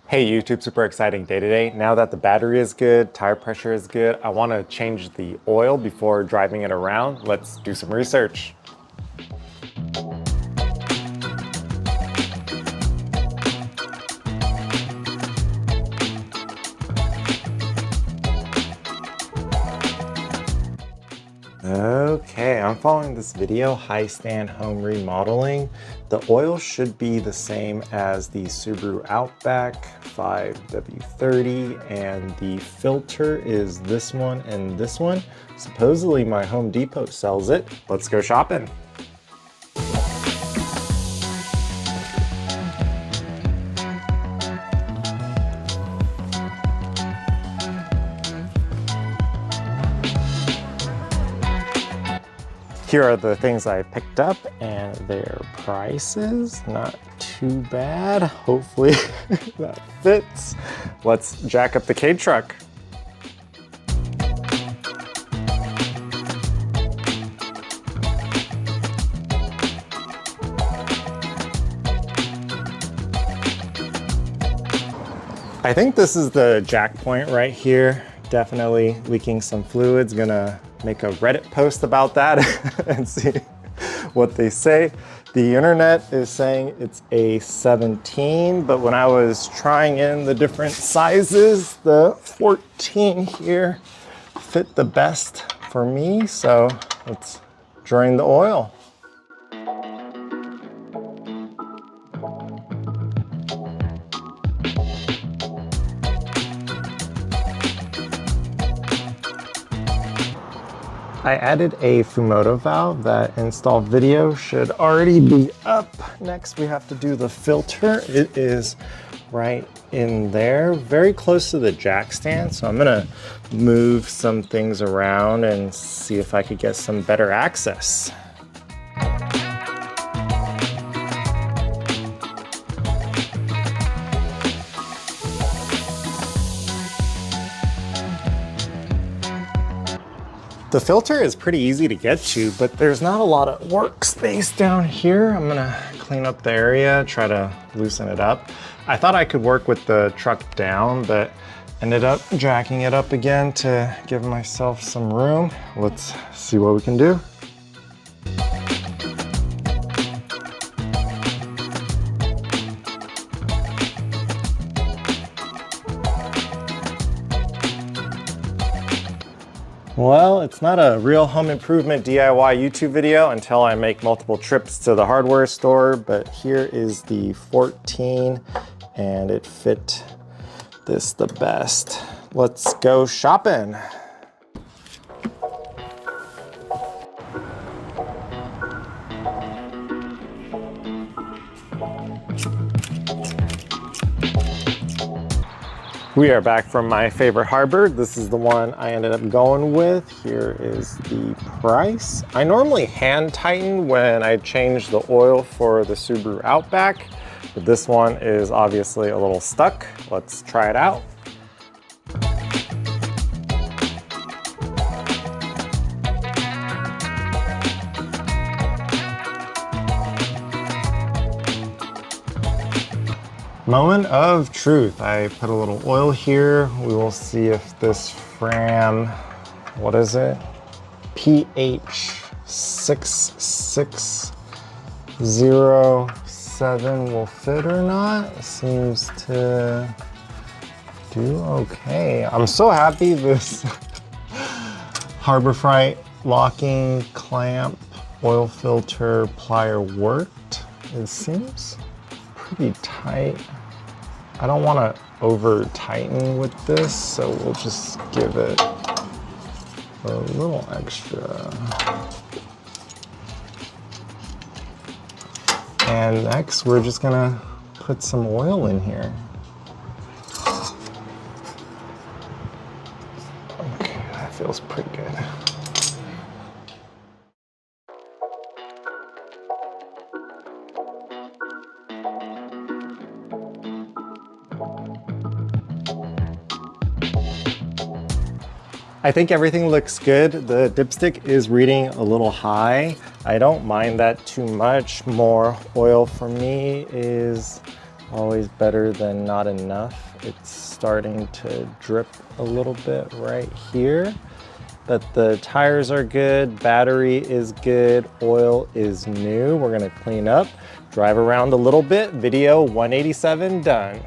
Hey YouTube, super exciting day today. Now that the battery is good, tire pressure is good, I want to change the oil before driving it around. Let's do some research. Okay, I'm following this video, High Stand Home Remodeling. The oil should be the same as the Subaru Outback 5W30, and the filter is this one and this one. Supposedly my Home Depot sells it. Let's go shopping. Here are the things I picked up and their prices. Not too bad. Hopefully that fits. Let's jack up the Kei truck. I think this is the jack point right here. Definitely leaking some fluids. Gonna make a Reddit post about that and see what they say. The internet is saying it's a 17, but when I was trying in the different sizes, the 14 here fit the best for me. So let's drain the oil. I added a Fumoto valve. That install video should already be up. Next, we have to do the filter. It is right in there, very close to the jack stand. So I'm gonna move some things around and see if I could get some better access. The filter is pretty easy to get to, but there's not a lot of workspace down here. I'm gonna clean up the area, try to loosen it up. I thought I could work with the truck down, but ended up jacking it up again to give myself some room. Let's see what we can do. Well, it's not a real home improvement DIY YouTube video until I make multiple trips to the hardware store, but here is the 14 and it fit this the best. Let's go shopping. We are back from my favorite harbor. This is the one I ended up going with. Here is the price. I normally hand tighten when I change the oil for the Subaru Outback, but this one is obviously a little stuck. Let's try it out. Moment of truth. I put a little oil here. We will see if this Fram, what is it? PH6607 will fit or not. It seems to do okay. I'm so happy this Harbor Freight locking clamp oil filter plier worked. It seems pretty tight. I don't want to over tighten with this, so we'll just give it a little extra. And next, we're just gonna put some oil in here. Okay, that feels pretty good. I think everything looks good. The dipstick is reading a little high. I don't mind that too much. More oil for me is Always better than not enough. It's starting to drip a little bit right here. But the tires are good, battery is good, oil is new. We're gonna clean up, drive around a little bit. Video 187 done.